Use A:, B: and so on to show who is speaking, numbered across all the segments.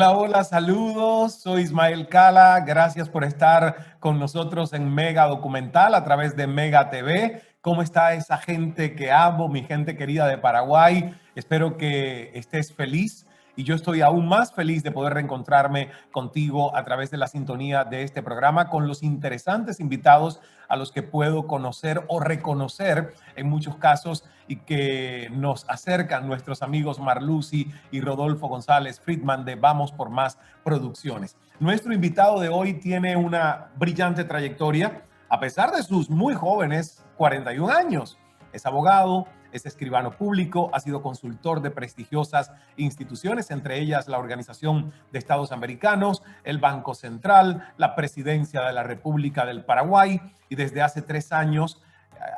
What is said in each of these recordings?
A: Hola, hola, saludos. Soy Ismael Cala. Gracias por estar con nosotros en Mega Documental a través de Mega TV. ¿Cómo está esa gente que amo, mi gente querida de Paraguay? Espero que estés feliz y yo estoy aún más feliz de poder reencontrarme contigo a través de la sintonía de este programa con los interesantes invitados a los que puedo conocer o reconocer en muchos casos y que nos acercan nuestros amigos Marlucy y Rodolfo González Friedman de Vamos por Más Producciones. Nuestro invitado de hoy tiene una brillante trayectoria, a pesar de sus muy jóvenes 41 años. Es abogado, es escribano público, ha sido consultor de prestigiosas instituciones, entre ellas la Organización de Estados Americanos, el Banco Central, la Presidencia de la República del Paraguay y desde hace 3 años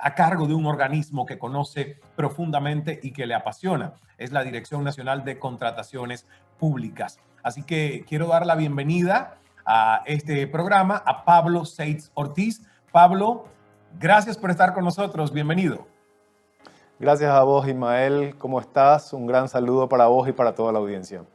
A: a cargo de un organismo que conoce profundamente y que le apasiona. Es la Dirección Nacional de Contrataciones Públicas. Así que quiero dar la bienvenida a este programa a Pablo Seitz Ortiz. Pablo, gracias por estar con nosotros. Bienvenido.
B: Gracias a vos, Ismael. ¿Cómo estás? Un gran saludo para vos y para toda la audiencia.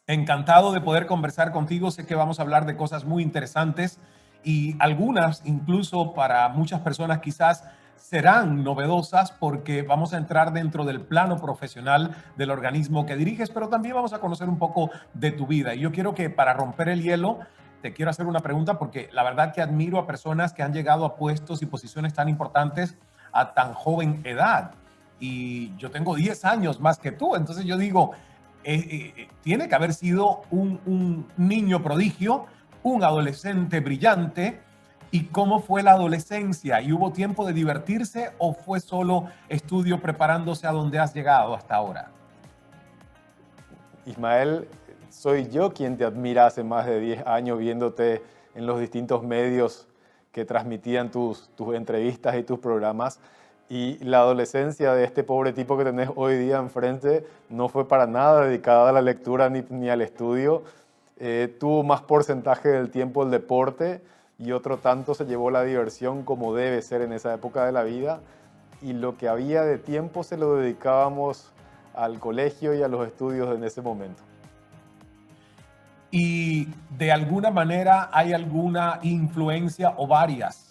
A: Encantado de poder conversar contigo. Sé que vamos a hablar de cosas muy interesantes y algunas, incluso para muchas personas quizás, serán novedosas porque vamos a entrar dentro del plano profesional del organismo que diriges, pero también vamos a conocer un poco de tu vida. Y yo quiero que para romper el hielo, te quiero hacer una pregunta porque la verdad que admiro a personas que han llegado a puestos y posiciones tan importantes a tan joven edad. Y yo tengo 10 años más que tú, entonces yo digo, tiene que haber sido un niño prodigio, un adolescente brillante. ¿Y cómo fue la adolescencia? ¿Y hubo tiempo de divertirse o fue solo estudio preparándose a donde has llegado hasta ahora?
B: Ismael, soy yo quien te admira hace más de 10 años viéndote en los distintos medios que transmitían tus entrevistas y tus programas. Y la adolescencia de este pobre tipo que tenés hoy día enfrente no fue para nada dedicada a la lectura ni al estudio. Tuvo más porcentaje del tiempo el deporte y otro tanto se llevó la diversión como debe ser en esa época de la vida. Y lo que había de tiempo se lo dedicábamos al colegio y a los estudios en ese momento.
A: Y de alguna manera hay alguna influencia o varias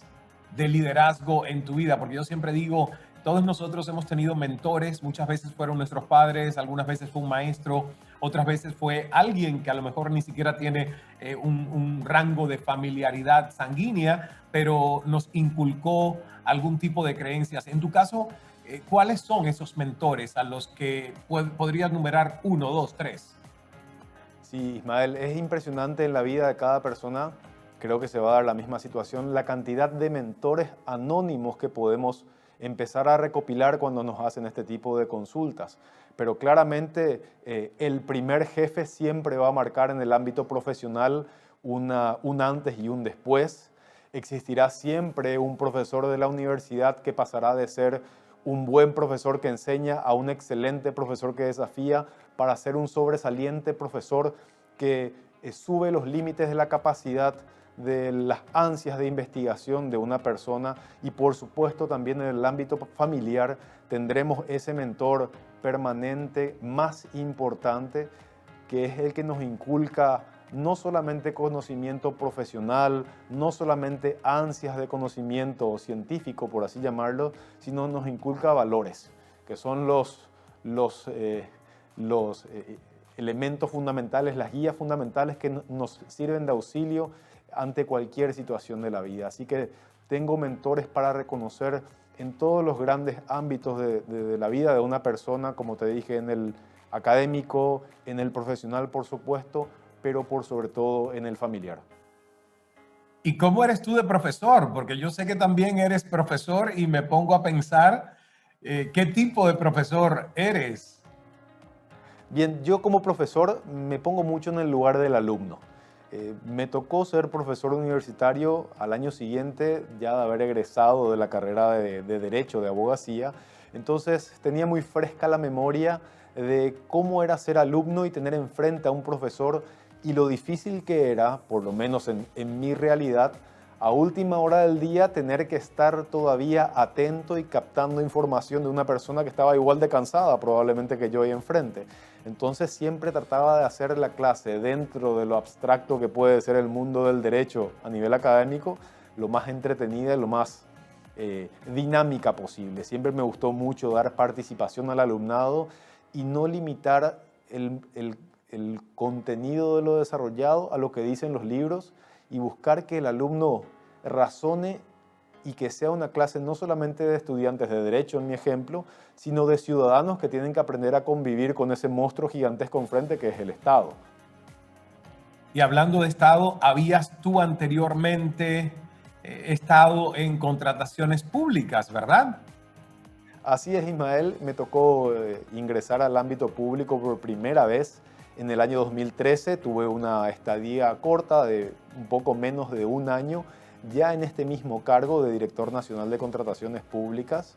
A: de liderazgo en tu vida, porque yo siempre digo, todos nosotros hemos tenido mentores, muchas veces fueron nuestros padres, algunas veces fue un maestro, otras veces fue alguien que a lo mejor ni siquiera tiene un rango de familiaridad sanguínea, pero nos inculcó algún tipo de creencias. En tu caso, ¿cuáles son esos mentores a los que podrías numerar 1, 2, 3?
B: Sí, Ismael, es impresionante en la vida de cada persona, creo que se va a dar la misma situación, la cantidad de mentores anónimos que podemos empezar a recopilar cuando nos hacen este tipo de consultas. Pero claramente el primer jefe siempre va a marcar en el ámbito profesional un antes y un después. Existirá siempre un profesor de la universidad que pasará de ser un buen profesor que enseña a un excelente profesor que desafía para ser un sobresaliente profesor que sube los límites de la capacidad de las ansias de investigación de una persona y por supuesto también en el ámbito familiar tendremos ese mentor permanente más importante que es el que nos inculca no solamente conocimiento profesional, no solamente ansias de conocimiento científico, por así llamarlo, sino nos inculca valores, que son los elementos fundamentales, las guías fundamentales que nos sirven de auxilio ante cualquier situación de la vida. Así que tengo mentores para reconocer en todos los grandes ámbitos de la vida de una persona, como te dije, en el académico, en el profesional, por supuesto, pero por sobre todo en el familiar.
A: ¿Y cómo eres tú de profesor? Porque yo sé que también eres profesor y me pongo a pensar qué tipo de profesor eres.
B: Bien, yo como profesor me pongo mucho en el lugar del alumno. Me tocó ser profesor universitario al año siguiente, ya de haber egresado de la carrera de Derecho, de Abogacía. Entonces tenía muy fresca la memoria de cómo era ser alumno y tener enfrente a un profesor y lo difícil que era, por lo menos en mi realidad, a última hora del día tener que estar todavía atento y captando información de una persona que estaba igual de cansada probablemente que yo ahí enfrente. Entonces siempre trataba de hacer la clase dentro de lo abstracto que puede ser el mundo del derecho a nivel académico, lo más entretenida y lo más dinámica posible. Siempre me gustó mucho dar participación al alumnado y no limitar el contenido de lo desarrollado a lo que dicen los libros y buscar que el alumno razone y que sea una clase no solamente de estudiantes de derecho, en mi ejemplo, sino de ciudadanos que tienen que aprender a convivir con ese monstruo gigantesco enfrente que es el Estado.
A: Y hablando de Estado, ¿habías tú anteriormente estado en contrataciones públicas, verdad?
B: Así es, Ismael, me tocó ingresar al ámbito público por primera vez en el año 2013. Tuve una estadía corta de un poco menos de un año, ya en este mismo cargo de Director Nacional de Contrataciones Públicas,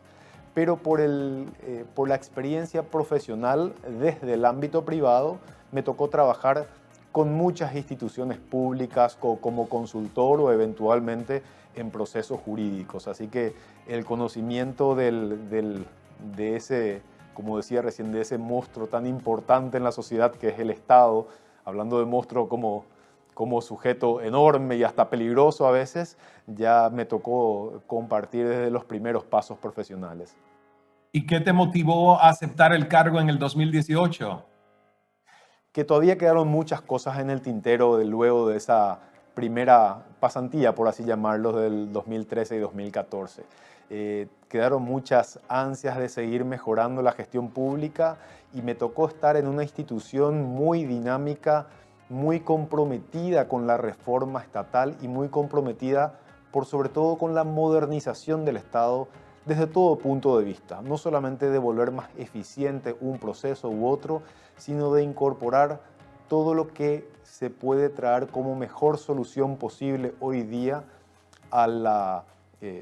B: pero por la experiencia profesional desde el ámbito privado, me tocó trabajar con muchas instituciones públicas como consultor o eventualmente en procesos jurídicos. Así que el conocimiento de ese, como decía recién, de ese monstruo tan importante en la sociedad que es el Estado, hablando de monstruo como sujeto enorme y hasta peligroso a veces, ya me tocó compartir desde los primeros pasos profesionales.
A: ¿Y qué te motivó a aceptar el cargo en el 2018?
B: Que todavía quedaron muchas cosas en el tintero luego de esa primera pasantía, por así llamarlo, del 2013 y 2014. Quedaron muchas ansias de seguir mejorando la gestión pública y me tocó estar en una institución muy dinámica, muy comprometida con la reforma estatal y muy comprometida por sobre todo con la modernización del Estado desde todo punto de vista, no solamente de volver más eficiente un proceso u otro, sino de incorporar todo lo que se puede traer como mejor solución posible hoy día a la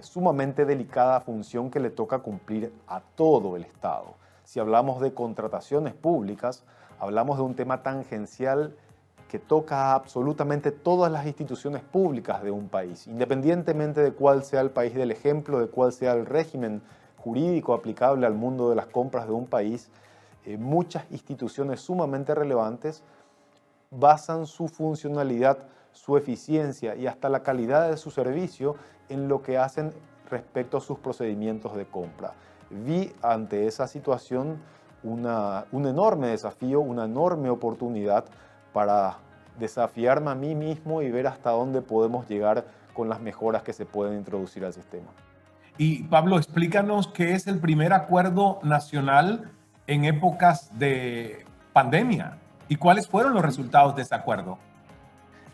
B: sumamente delicada función que le toca cumplir a todo el Estado. Si hablamos de contrataciones públicas, hablamos de un tema tangencial que toca a absolutamente todas las instituciones públicas de un país, independientemente de cuál sea el país del ejemplo, de cuál sea el régimen jurídico aplicable al mundo de las compras de un país. Muchas instituciones sumamente relevantes basan su funcionalidad, su eficiencia y hasta la calidad de su servicio en lo que hacen respecto a sus procedimientos de compra. Vi ante esa situación un enorme desafío, una enorme oportunidad para desafiarme a mí mismo y ver hasta dónde podemos llegar con las mejoras que se pueden introducir al sistema.
A: Y Pablo, explícanos qué es el primer acuerdo nacional en épocas de pandemia y cuáles fueron los resultados de ese acuerdo.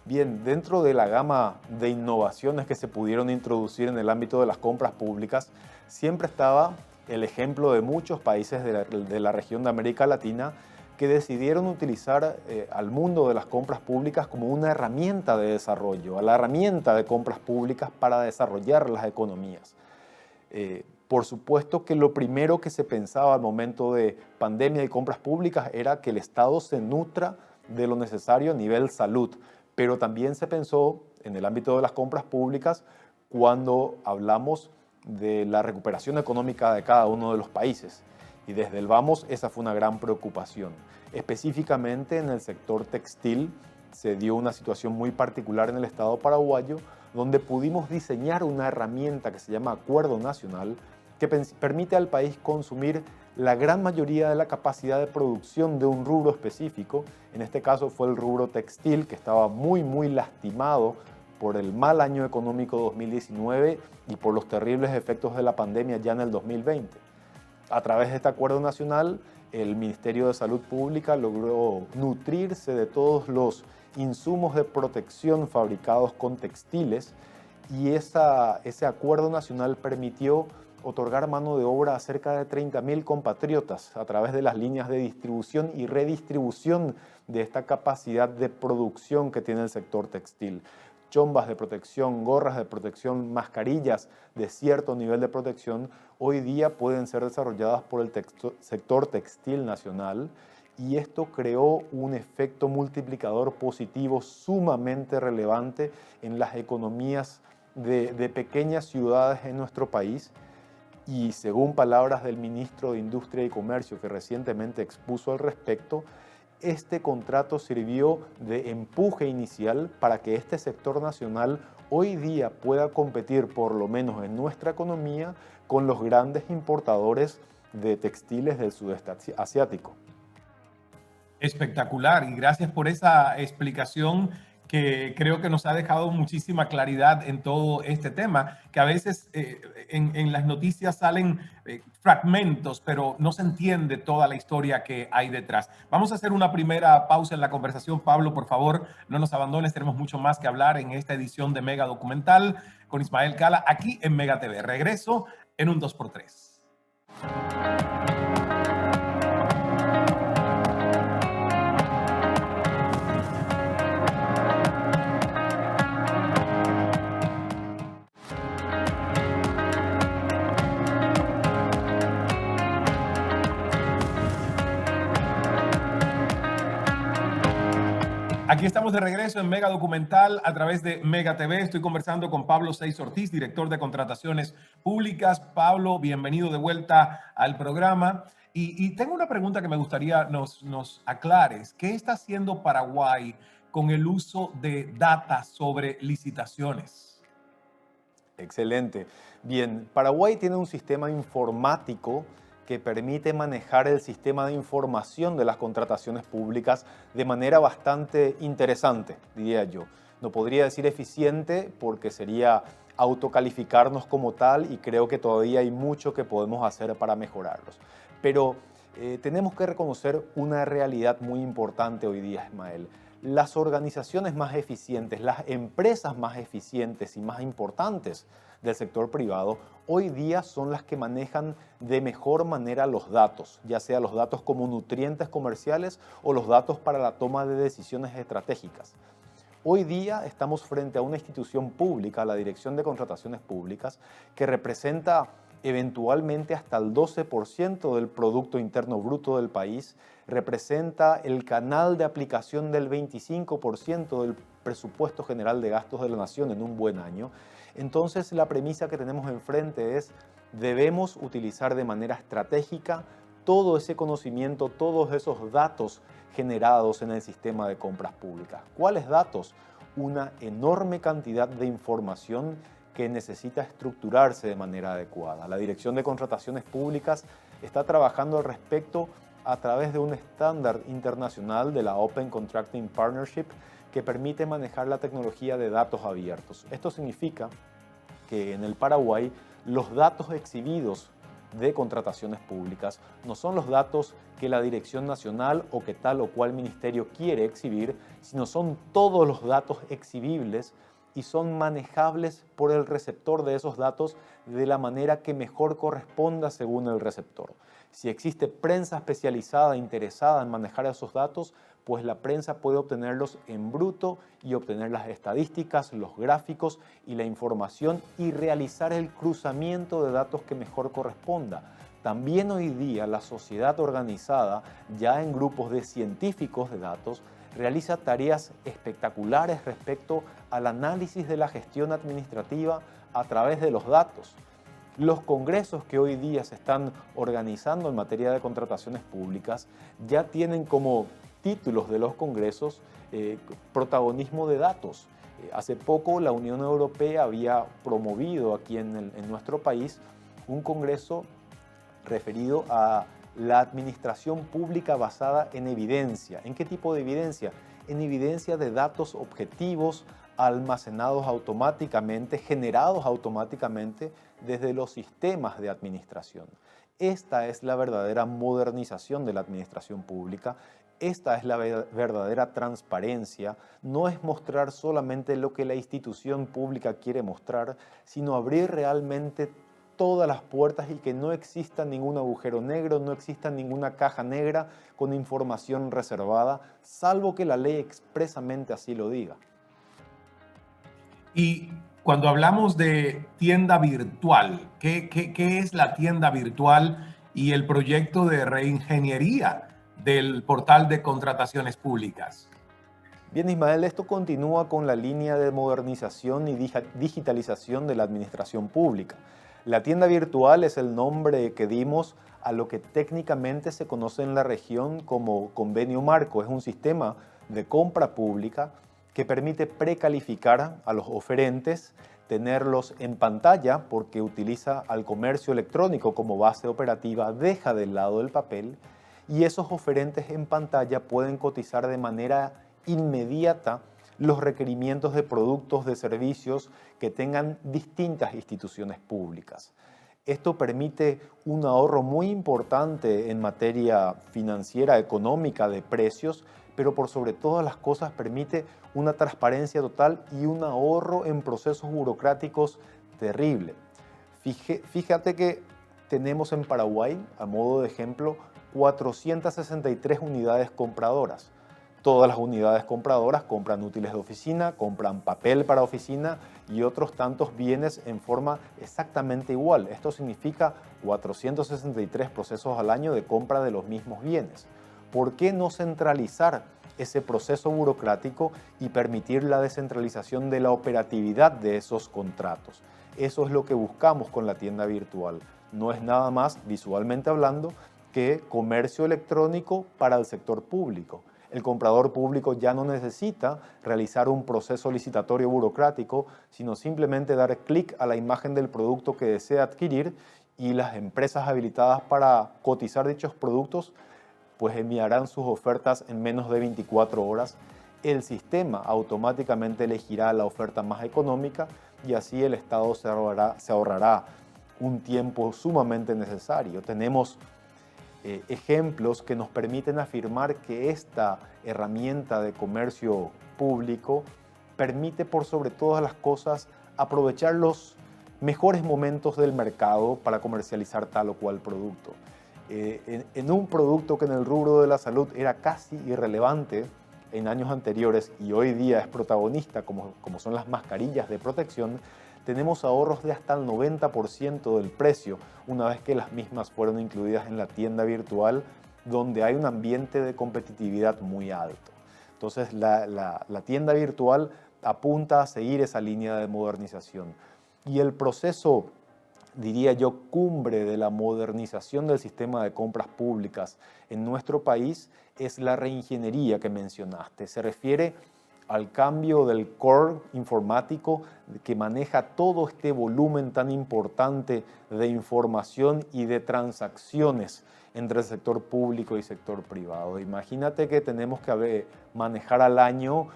B: Bien, dentro de la gama de innovaciones que se pudieron introducir en el ámbito de las compras públicas, siempre estaba el ejemplo de muchos países de la región de América Latina que decidieron utilizar al mundo de las compras públicas como una herramienta de desarrollo, a la herramienta de compras públicas para desarrollar las economías. Por supuesto que lo primero que se pensaba al momento de pandemia y compras públicas era que el Estado se nutra de lo necesario a nivel salud, pero también se pensó en el ámbito de las compras públicas cuando hablamos de la recuperación económica de cada uno de los países. Y desde el vamos, esa fue una gran preocupación. Específicamente en el sector textil se dio una situación muy particular en el Estado paraguayo, donde pudimos diseñar una herramienta que se llama Acuerdo Nacional, que permite al país consumir la gran mayoría de la capacidad de producción de un rubro específico. En este caso fue el rubro textil, que estaba muy lastimado por el mal año económico 2019 y por los terribles efectos de la pandemia ya en el 2020. A través de este acuerdo nacional, el Ministerio de Salud Pública logró nutrirse de todos los insumos de protección fabricados con textiles y ese acuerdo nacional permitió otorgar mano de obra a cerca de 30.000 compatriotas a través de las líneas de distribución y redistribución de esta capacidad de producción que tiene el sector textil. Chombas de protección, gorras de protección, mascarillas de cierto nivel de protección, hoy día pueden ser desarrolladas por el sector textil nacional y esto creó un efecto multiplicador positivo sumamente relevante en las economías de pequeñas ciudades en nuestro país. Y según palabras del ministro de Industria y Comercio que recientemente expuso al respecto, este contrato sirvió de empuje inicial para que este sector nacional hoy día pueda competir, por lo menos en nuestra economía, con los grandes importadores de textiles del sudeste asiático.
A: Espectacular, y gracias por esa explicación que creo que nos ha dejado muchísima claridad en todo este tema, que a veces en las noticias salen fragmentos, pero no se entiende toda la historia que hay detrás. Vamos a hacer una primera pausa en la conversación. Pablo, por favor, no nos abandones, tenemos mucho más que hablar en esta edición de Mega Documental con Ismael Cala, aquí en Mega TV. Regreso en un 2x3. Aquí estamos de regreso en Mega Documental a través de Mega TV. Estoy conversando con Pablo Seix Ortiz, director de Contrataciones Públicas. Pablo, bienvenido de vuelta al programa. Y tengo una pregunta que me gustaría nos aclares. ¿Qué está haciendo Paraguay con el uso de data sobre licitaciones?
B: Excelente. Bien, Paraguay tiene un sistema informático que permite manejar el sistema de información de las contrataciones públicas de manera bastante interesante, diría yo. No podría decir eficiente porque sería autocalificarnos como tal y creo que todavía hay mucho que podemos hacer para mejorarlos. Pero tenemos que reconocer una realidad muy importante hoy día, Ismael. Las organizaciones más eficientes, las empresas más eficientes y más importantes del sector privado, hoy día son las que manejan de mejor manera los datos, ya sea los datos como nutrientes comerciales o los datos para la toma de decisiones estratégicas. Hoy día estamos frente a una institución pública, la Dirección de Contrataciones Públicas, que representa eventualmente hasta el 12% del Producto Interno Bruto del país, representa el canal de aplicación del 25% del presupuesto general de gastos de la nación en un buen año. Entonces, la premisa que tenemos enfrente es: debemos utilizar de manera estratégica todo ese conocimiento, todos esos datos generados en el sistema de compras públicas. ¿Cuáles datos? Una enorme cantidad de información que necesita estructurarse de manera adecuada. La Dirección de Contrataciones Públicas está trabajando al respecto a través de un estándar internacional de la Open Contracting Partnership que permite manejar la tecnología de datos abiertos. Esto significa que en el Paraguay los datos exhibidos de contrataciones públicas no son los datos que la Dirección Nacional o que tal o cual ministerio quiere exhibir, sino son todos los datos exhibibles y son manejables por el receptor de esos datos de la manera que mejor corresponda según el receptor. Si existe prensa especializada interesada en manejar esos datos, pues la prensa puede obtenerlos en bruto y obtener las estadísticas, los gráficos y la información y realizar el cruzamiento de datos que mejor corresponda. También hoy día la sociedad organizada, ya en grupos de científicos de datos, realiza tareas espectaculares respecto al análisis de la gestión administrativa a través de los datos. Los congresos que hoy día se están organizando en materia de contrataciones públicas ya tienen como títulos de los congresos protagonismo de datos. Hace poco la Unión Europea había promovido aquí en nuestro país un congreso referido a la administración pública basada en evidencia. ¿En qué tipo de evidencia? En evidencia de datos objetivos, almacenados automáticamente, generados automáticamente desde los sistemas de administración. Esta es la verdadera modernización de la administración pública. Esta es la verdadera transparencia. No es mostrar solamente lo que la institución pública quiere mostrar, sino abrir realmente todas las puertas y que no exista ningún agujero negro, no exista ninguna caja negra con información reservada, salvo que la ley expresamente así lo diga.
A: Y cuando hablamos de tienda virtual, ¿qué es la tienda virtual y el proyecto de reingeniería del portal de contrataciones públicas?
B: Bien, Ismael, esto continúa con la línea de modernización y digitalización de la administración pública. La tienda virtual es el nombre que dimos a lo que técnicamente se conoce en la región como convenio marco. Es un sistema de compra pública que permite precalificar a los oferentes, tenerlos en pantalla porque utiliza al comercio electrónico como base operativa, deja de lado el papel, y esos oferentes en pantalla pueden cotizar de manera inmediata los requerimientos de productos, de servicios que tengan distintas instituciones públicas. Esto permite un ahorro muy importante en materia financiera, económica, de precios, pero por sobre todas las cosas permite una transparencia total y un ahorro en procesos burocráticos terrible. Fíjate que tenemos en Paraguay, a modo de ejemplo, 463 unidades compradoras. Todas las unidades compradoras compran útiles de oficina, compran papel para oficina y otros tantos bienes en forma exactamente igual. Esto significa 463 procesos al año de compra de los mismos bienes. ¿Por qué no centralizar ese proceso burocrático y permitir la descentralización de la operatividad de esos contratos? Eso es lo que buscamos con la tienda virtual. No es nada más, visualmente hablando, que comercio electrónico para el sector público. El comprador público ya no necesita realizar un proceso licitatorio burocrático, sino simplemente dar clic a la imagen del producto que desea adquirir y las empresas habilitadas para cotizar dichos productos pues enviarán sus ofertas en menos de 24 horas. El sistema automáticamente elegirá la oferta más económica y así el Estado se ahorrará un tiempo sumamente necesario. Tenemos ejemplos que nos permiten afirmar que esta herramienta de comercio público permite por sobre todas las cosas aprovechar los mejores momentos del mercado para comercializar tal o cual producto. En un producto que en el rubro de la salud era casi irrelevante en años anteriores y hoy día es protagonista, como son las mascarillas de protección, tenemos ahorros de hasta el 90% del precio una vez que las mismas fueron incluidas en la tienda virtual, donde hay un ambiente de competitividad muy alto. Entonces la tienda virtual apunta a seguir esa línea de modernización. Y el proceso, diría yo, cumbre de la modernización del sistema de compras públicas en nuestro país es la reingeniería que mencionaste. Se refiere al cambio del core informático que maneja todo este volumen tan importante de información y de transacciones entre el sector público y sector privado. Imagínate que tenemos que manejar al año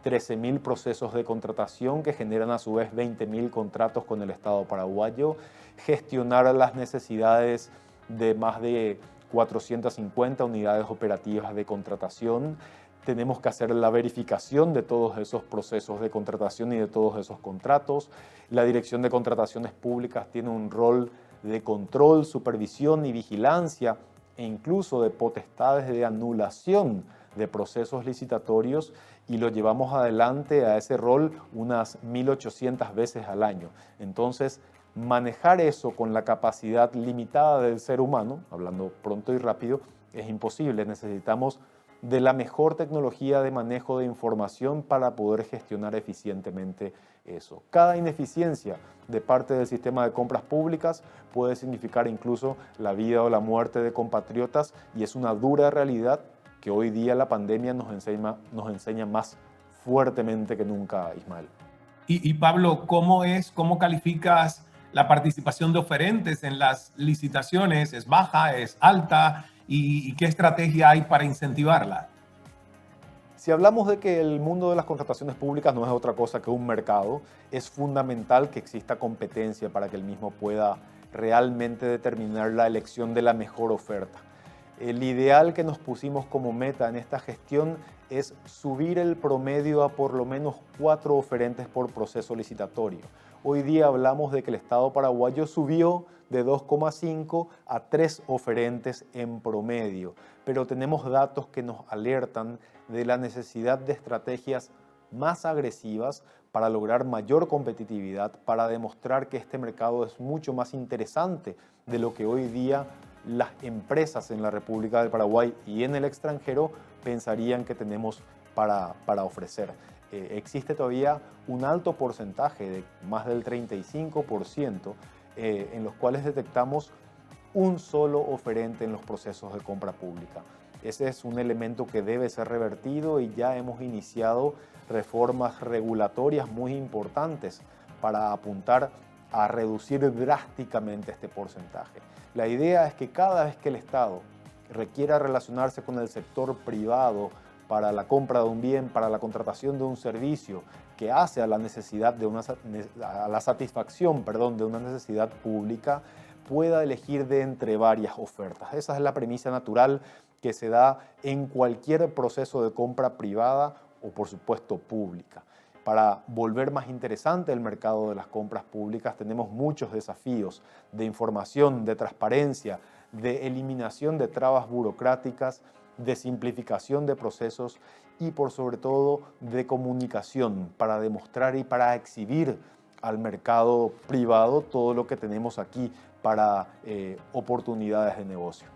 B: 13.000 procesos de contratación que generan a su vez 20.000 contratos con el Estado paraguayo, gestionar las necesidades de más de 450 unidades operativas de contratación. Tenemos que hacer la verificación de todos esos procesos de contratación y de todos esos contratos. La Dirección de Contrataciones Públicas tiene un rol de control, supervisión y vigilancia e incluso de potestades de anulación de procesos licitatorios y lo llevamos adelante a ese rol unas 1.800 veces al año. Entonces, manejar eso con la capacidad limitada del ser humano, hablando pronto y rápido, es imposible. Necesitamos de la mejor tecnología de manejo de información para poder gestionar eficientemente eso. Cada ineficiencia de parte del sistema de compras públicas puede significar incluso la vida o la muerte de compatriotas y es una dura realidad que hoy día la pandemia nos enseña más fuertemente que nunca, Ismael.
A: Y Pablo, cómo calificas la participación de oferentes en las licitaciones? ¿Es baja, es alta? ¿Y qué estrategia hay para incentivarla?
B: Si hablamos de que el mundo de las contrataciones públicas no es otra cosa que un mercado, es fundamental que exista competencia para que el mismo pueda realmente determinar la elección de la mejor oferta. El ideal que nos pusimos como meta en esta gestión es subir el promedio a por lo menos 4 oferentes por proceso licitatorio. Hoy día hablamos de que el Estado paraguayo subió de 2,5 a 3 oferentes en promedio, pero tenemos datos que nos alertan de la necesidad de estrategias más agresivas para lograr mayor competitividad, para demostrar que este mercado es mucho más interesante de lo que hoy día las empresas en la República del Paraguay y en el extranjero pensarían que tenemos para ofrecer. Existe todavía un alto porcentaje, de más del 35%, en los cuales detectamos un solo oferente en los procesos de compra pública. Ese es un elemento que debe ser revertido y ya hemos iniciado reformas regulatorias muy importantes para apuntar a reducir drásticamente este porcentaje. La idea es que cada vez que el Estado requiera relacionarse con el sector privado para la compra de un bien, para la contratación de un servicio que hace a la necesidad a la satisfacción, de una necesidad pública, pueda elegir de entre varias ofertas. Esa es la premisa natural que se da en cualquier proceso de compra privada o, por supuesto, pública. Para volver más interesante el mercado de las compras públicas tenemos muchos desafíos de información, de transparencia, de eliminación de trabas burocráticas, de simplificación de procesos y por sobre todo de comunicación para demostrar y para exhibir al mercado privado todo lo que tenemos aquí para oportunidades de negocio.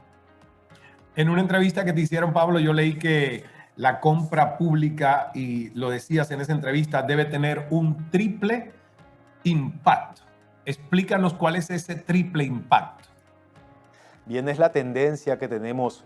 A: En una entrevista que te hicieron, Pablo, yo leí que la compra pública, y lo decías en esa entrevista, debe tener un triple impacto. Explícanos cuál es ese triple impacto.
B: Bien, es la tendencia que tenemos,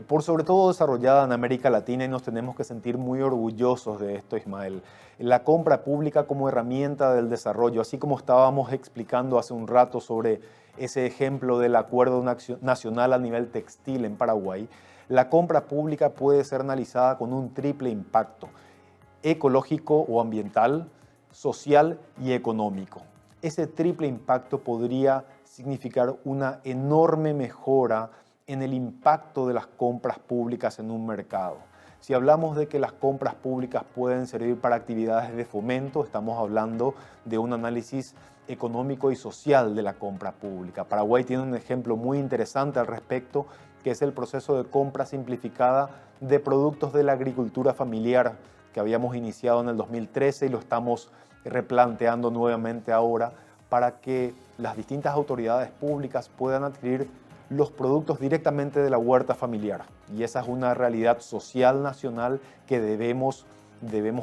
B: por sobre todo desarrollada en América Latina, y nos tenemos que sentir muy orgullosos de esto, Ismael. La compra pública como herramienta del desarrollo, así como estábamos explicando hace un rato sobre ese ejemplo del acuerdo nacional a nivel textil en Paraguay, la compra pública puede ser analizada con un triple impacto: ecológico o ambiental, social y económico. Ese triple impacto podría significar una enorme mejora en el impacto de las compras públicas en un mercado. Si hablamos de que las compras públicas pueden servir para actividades de fomento, estamos hablando de un análisis económico y social de la compra pública. Paraguay tiene un ejemplo muy interesante al respecto, que es el proceso de compra simplificada de productos de la agricultura familiar que habíamos iniciado en el 2013 y lo estamos replanteando nuevamente ahora para que las distintas autoridades públicas puedan adquirir los productos directamente de la huerta familiar. Y esa es una realidad social nacional que debemos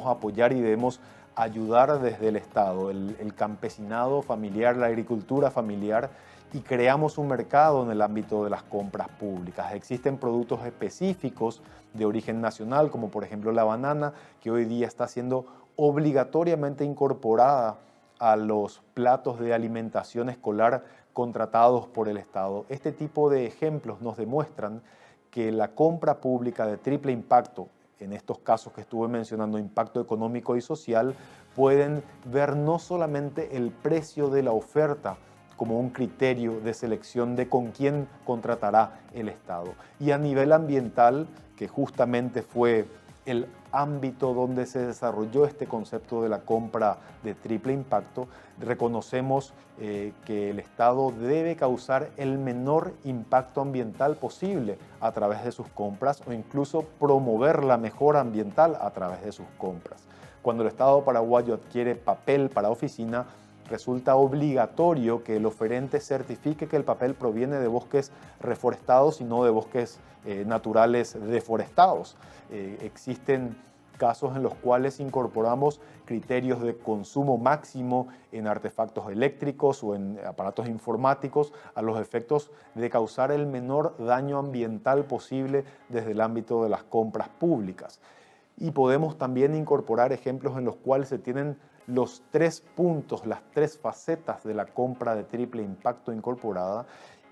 B: apoyar y debemos ayudar desde el Estado, el campesinado familiar, la agricultura familiar, y creamos un mercado en el ámbito de las compras públicas. Existen productos específicos de origen nacional, como por ejemplo la banana, que hoy día está siendo obligatoriamente incorporada a los platos de alimentación escolar contratados por el Estado. Este tipo de ejemplos nos demuestran que la compra pública de triple impacto, en estos casos que estuve mencionando, impacto económico y social, pueden ver no solamente el precio de la oferta como un criterio de selección de con quién contratará el Estado. Y a nivel ambiental, que justamente fue el ámbito donde se desarrolló este concepto de la compra de triple impacto, reconocemos que el Estado debe causar el menor impacto ambiental posible a través de sus compras o incluso promover la mejora ambiental a través de sus compras. Cuando el Estado paraguayo adquiere papel para oficina, resulta obligatorio que el oferente certifique que el papel proviene de bosques reforestados y no de bosques naturales deforestados. Existen casos en los cuales incorporamos criterios de consumo máximo en artefactos eléctricos o en aparatos informáticos a los efectos de causar el menor daño ambiental posible desde el ámbito de las compras públicas. Y podemos también incorporar ejemplos en los cuales se tienen los tres puntos, las tres facetas de la compra de triple impacto incorporada,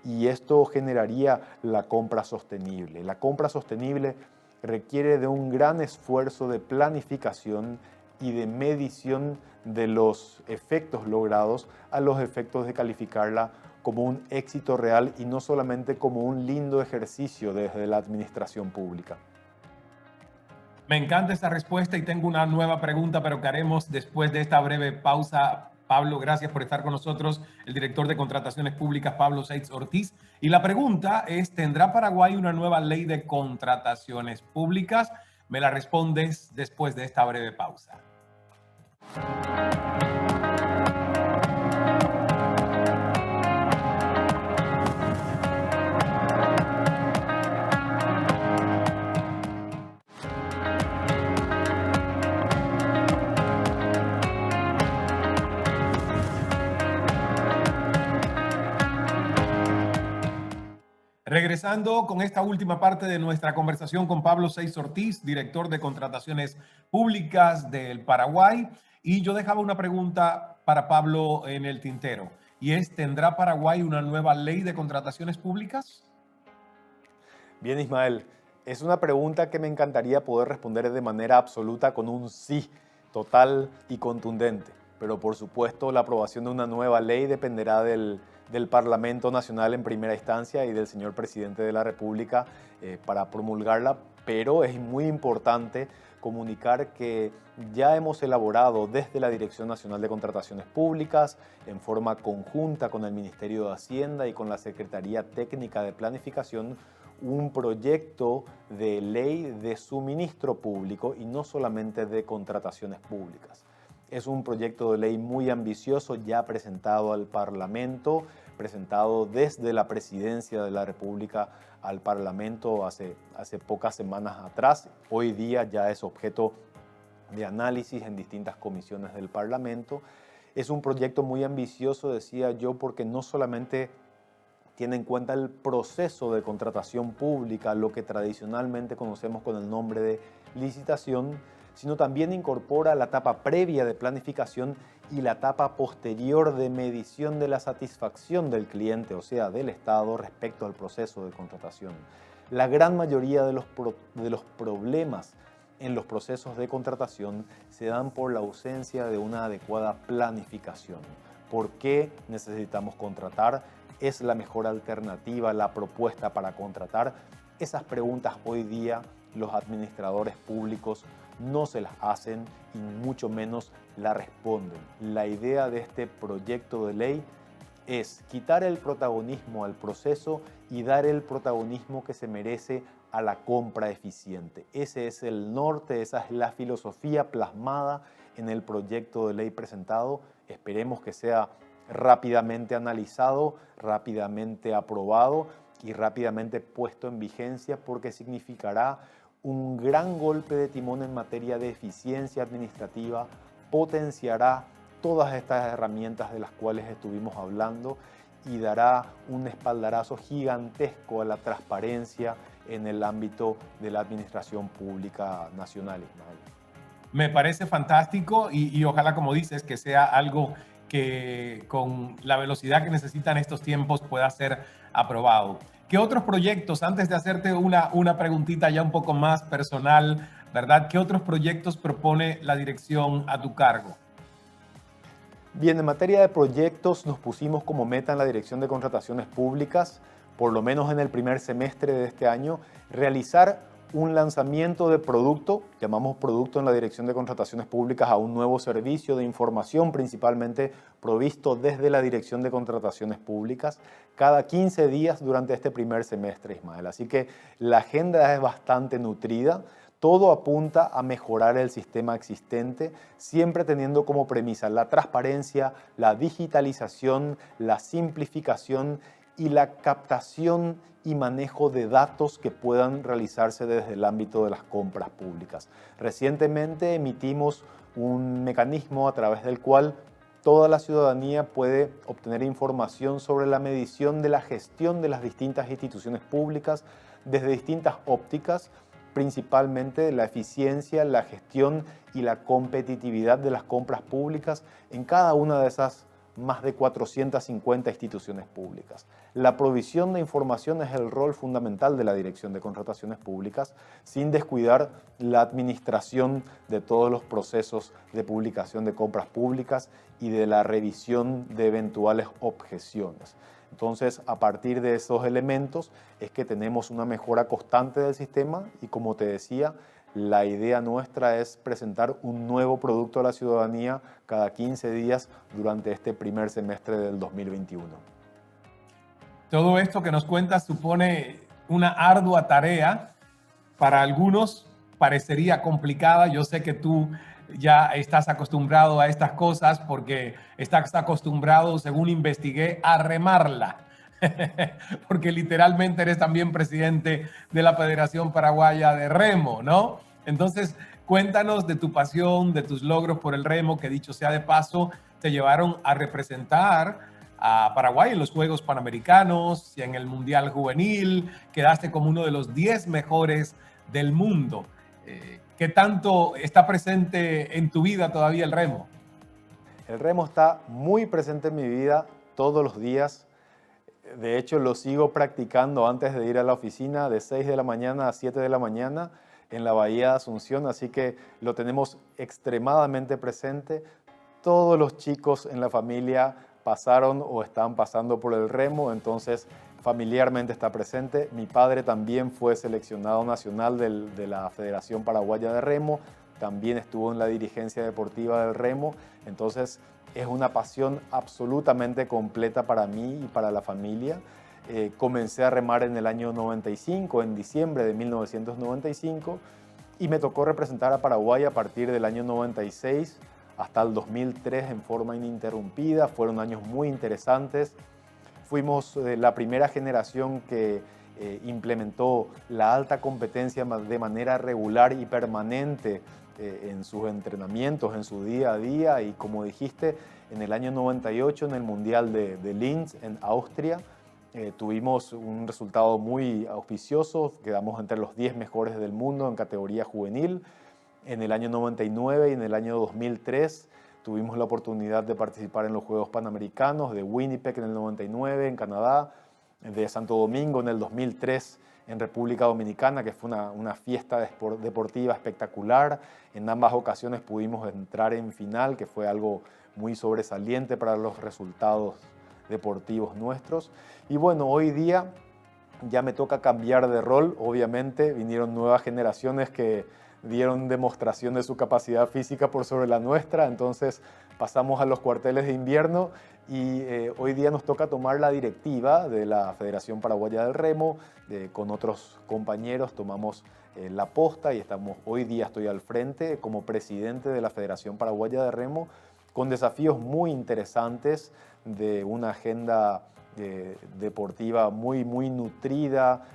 B: y esto generaría la compra sostenible. La compra sostenible requiere de un gran esfuerzo de planificación y de medición de los efectos logrados a los efectos de calificarla como un éxito real y no solamente como un lindo ejercicio desde la administración pública.
A: Me encanta esta respuesta y tengo una nueva pregunta, pero que haremos después de esta breve pausa. Pablo, gracias por estar con nosotros, el director de Contrataciones Públicas, Pablo Seitz Ortiz. Y la pregunta es, ¿tendrá Paraguay una nueva ley de contrataciones públicas? Me la respondes después de esta breve pausa. Regresando con esta última parte de nuestra conversación con Pablo Seix Ortiz, director de Contrataciones Públicas del Paraguay. Y yo dejaba una pregunta para Pablo en el tintero. Y es, ¿tendrá Paraguay una nueva ley de contrataciones públicas?
B: Bien, Ismael, es una pregunta que me encantaría poder responder de manera absoluta con un sí total y contundente. Pero por supuesto la aprobación de una nueva ley dependerá del Parlamento Nacional en primera instancia y del señor presidente de la República para promulgarla. Pero es muy importante comunicar que ya hemos elaborado desde la Dirección Nacional de Contrataciones Públicas, en forma conjunta con el Ministerio de Hacienda y con la Secretaría Técnica de Planificación, un proyecto de ley de suministro público y no solamente de contrataciones públicas. Es un proyecto de ley muy ambicioso, ya presentado al Parlamento, presentado desde la Presidencia de la República al Parlamento hace pocas semanas atrás. Hoy día ya es objeto de análisis en distintas comisiones del Parlamento. Es un proyecto muy ambicioso, decía yo, porque no solamente tiene en cuenta el proceso de contratación pública, lo que tradicionalmente conocemos con el nombre de licitación, sino también incorpora la etapa previa de planificación y la etapa posterior de medición de la satisfacción del cliente, o sea, del Estado, respecto al proceso de contratación. La gran mayoría de los problemas en los procesos de contratación se dan por la ausencia de una adecuada planificación. ¿Por qué necesitamos contratar? ¿Es la mejor alternativa la propuesta para contratar? Esas preguntas hoy día los administradores públicos no se las hacen y mucho menos la responden. La idea de este proyecto de ley es quitar el protagonismo al proceso y dar el protagonismo que se merece a la compra eficiente. Ese es el norte, esa es la filosofía plasmada en el proyecto de ley presentado. Esperemos que sea rápidamente analizado, rápidamente aprobado y rápidamente puesto en vigencia, porque significará un gran golpe de timón en materia de eficiencia administrativa, potenciará todas estas herramientas de las cuales estuvimos hablando y dará un espaldarazo gigantesco a la transparencia en el ámbito de la administración pública nacional, Ismael.
A: Me parece fantástico y ojalá, como dices, que sea algo que con la velocidad que necesitan estos tiempos pueda ser aprobado. ¿Qué otros proyectos, antes de hacerte una preguntita ya un poco más personal, ¿verdad? ¿Qué otros proyectos propone la dirección a tu cargo?
B: Bien, en materia de proyectos nos pusimos como meta en la Dirección de Contrataciones Públicas, por lo menos en el primer semestre de este año, realizar un lanzamiento de producto, llamamos producto en la Dirección de Contrataciones Públicas a un nuevo servicio de información principalmente provisto desde la Dirección de Contrataciones Públicas cada 15 días durante este primer semestre, Ismael. Así que la agenda es bastante nutrida. Todo apunta a mejorar el sistema existente, siempre teniendo como premisa la transparencia, la digitalización, la simplificación y la captación y manejo de datos que puedan realizarse desde el ámbito de las compras públicas. Recientemente emitimos un mecanismo a través del cual toda la ciudadanía puede obtener información sobre la medición de la gestión de las distintas instituciones públicas desde distintas ópticas, principalmente la eficiencia, la gestión y la competitividad de las compras públicas en cada una de esas más de 450 instituciones públicas. La provisión de información es el rol fundamental de la Dirección de Contrataciones Públicas, sin descuidar la administración de todos los procesos de publicación de compras públicas y de la revisión de eventuales objeciones. Entonces, a partir de esos elementos es que tenemos una mejora constante del sistema y, como te decía, la idea nuestra es presentar un nuevo producto a la ciudadanía cada 15 días durante este primer semestre del 2021.
A: Todo esto que nos cuentas supone una ardua tarea. Para algunos parecería complicada. Yo sé que tú ya estás acostumbrado a estas cosas porque estás acostumbrado, según investigué, a remarla. Porque literalmente eres también presidente de la Federación Paraguaya de Remo, ¿no? Entonces, cuéntanos de tu pasión, de tus logros por el remo, que dicho sea de paso, te llevaron a representar a Paraguay en los Juegos Panamericanos y en el Mundial Juvenil. Quedaste como uno de los 10 mejores del mundo. ¿Qué tanto está presente en tu vida todavía el remo?
B: El remo está muy presente en mi vida todos los días. De hecho, lo sigo practicando antes de ir a la oficina de 6 de la mañana a 7 de la mañana en la Bahía de Asunción, así que lo tenemos extremadamente presente. Todos los chicos en la familia pasaron o están pasando por el remo, entonces familiarmente está presente. Mi padre también fue seleccionado nacional de la Federación Paraguaya de Remo, también estuvo en la dirigencia deportiva del remo, entonces es una pasión absolutamente completa para mí y para la familia. Comencé a remar en el año 95, en diciembre de 1995, y me tocó representar a Paraguay a partir del año 96 hasta el 2003 en forma ininterrumpida. Fueron años muy interesantes. Fuimos la primera generación que implementó la alta competencia de manera regular y permanente en sus entrenamientos, en su día a día, y como dijiste, en el año 98 en el Mundial de Linz en Austria tuvimos un resultado muy auspicioso, quedamos entre los 10 mejores del mundo en categoría juvenil. En el año 99 y en el año 2003 tuvimos la oportunidad de participar en los Juegos Panamericanos de Winnipeg en el 99 en Canadá, de Santo Domingo en el 2003 en República Dominicana, que fue una fiesta deportiva espectacular. En ambas ocasiones pudimos entrar en final, que fue algo muy sobresaliente para los resultados deportivos nuestros. Y bueno, hoy día ya me toca cambiar de rol. Obviamente vinieron nuevas generaciones que dieron demostración de su capacidad física por sobre la nuestra, entonces pasamos a los cuarteles de invierno y hoy día nos toca tomar la directiva de la Federación Paraguaya del Remo. Con otros compañeros tomamos la posta y hoy día estoy al frente como presidente de la Federación Paraguaya de Remo, con desafíos muy interesantes de una agenda deportiva muy nutrida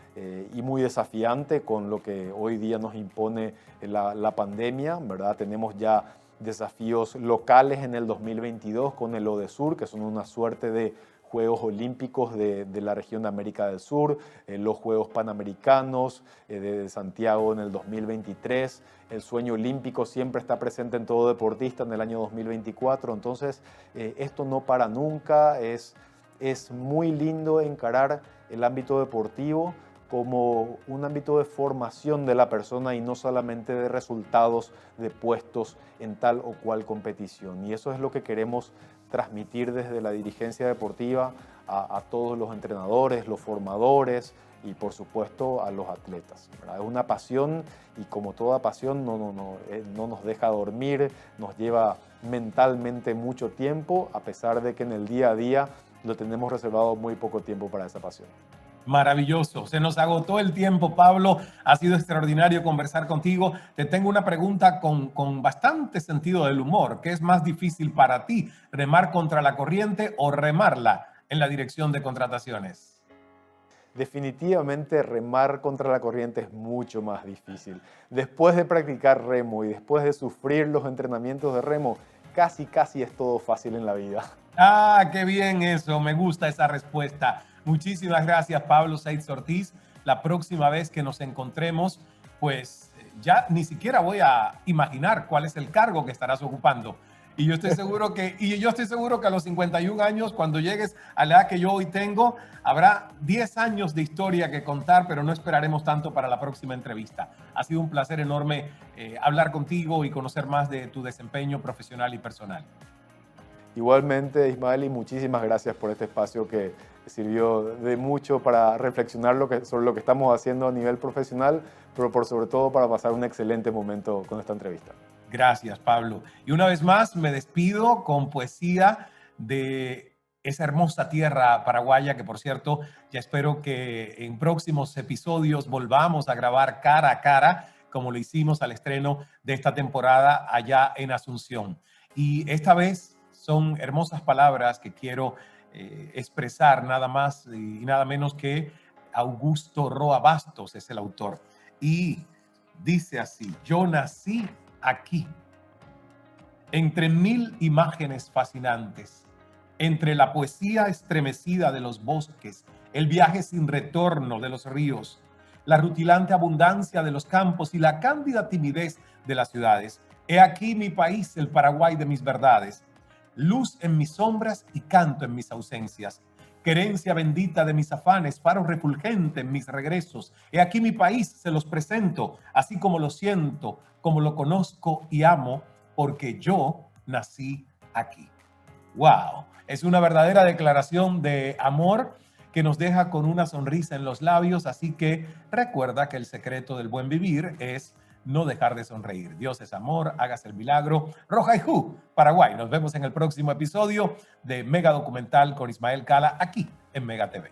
B: y muy desafiante con lo que hoy día nos impone la pandemia, ¿verdad? Tenemos ya desafíos locales en el 2022 con el ODESUR, que son una suerte de Juegos Olímpicos de la región de América del Sur, los Juegos Panamericanos de Santiago en el 2023. El sueño olímpico siempre está presente en todo deportista en el año 2024, entonces esto no para nunca. Es muy lindo encarar el ámbito deportivo como un ámbito de formación de la persona y no solamente de resultados de puestos en tal o cual competición. Y eso es lo que queremos transmitir desde la dirigencia deportiva a todos los entrenadores, los formadores y por supuesto a los atletas, ¿verdad? Es una pasión y como toda pasión no nos deja dormir, nos lleva mentalmente mucho tiempo, a pesar de que en el día a día lo tenemos reservado muy poco tiempo para esa pasión.
A: Maravilloso. Se nos agotó el tiempo, Pablo. Ha sido extraordinario conversar contigo. Te tengo una pregunta con bastante sentido del humor. ¿Qué es más difícil para ti, remar contra la corriente o remarla en la dirección de contrataciones?
B: Definitivamente remar contra la corriente es mucho más difícil. Después de practicar remo y después de sufrir los entrenamientos de remo, casi es todo fácil en la vida.
A: Ah, qué bien eso. Me gusta esa respuesta. Muchísimas gracias, Pablo Seitz Ortiz. La próxima vez que nos encontremos, pues ya ni siquiera voy a imaginar cuál es el cargo que estarás ocupando. Y yo estoy seguro que a los 51 años, cuando llegues a la edad que yo hoy tengo, habrá 10 años de historia que contar, pero no esperaremos tanto para la próxima entrevista. Ha sido un placer enorme hablar contigo y conocer más de tu desempeño profesional y personal.
B: Igualmente, Ismael, y muchísimas gracias por este espacio que sirvió de mucho para reflexionar sobre lo que estamos haciendo a nivel profesional, pero por sobre todo para pasar un excelente momento con esta entrevista.
A: Gracias, Pablo. Y una vez más me despido con poesía de esa hermosa tierra paraguaya, que por cierto, ya espero que en próximos episodios volvamos a grabar cara a cara, como lo hicimos al estreno de esta temporada allá en Asunción. Y esta vez son hermosas palabras que quiero expresar, nada más y nada menos que Augusto Roa Bastos es el autor. Y dice así: yo nací aquí, entre mil imágenes fascinantes, entre la poesía estremecida de los bosques, el viaje sin retorno de los ríos, la rutilante abundancia de los campos y la cándida timidez de las ciudades. He aquí mi país, el Paraguay de mis verdades, luz en mis sombras y canto en mis ausencias, querencia bendita de mis afanes, faro refulgente en mis regresos. He aquí mi país, se los presento, así como lo siento, como lo conozco y amo, porque yo nací aquí. ¡Wow! Es una verdadera declaración de amor que nos deja con una sonrisa en los labios, así que recuerda que el secreto del buen vivir es no dejar de sonreír. Dios es amor, hágase el milagro. Rojaiju, Paraguay. Nos vemos en el próximo episodio de Mega Documental con Ismael Cala, aquí en Mega TV.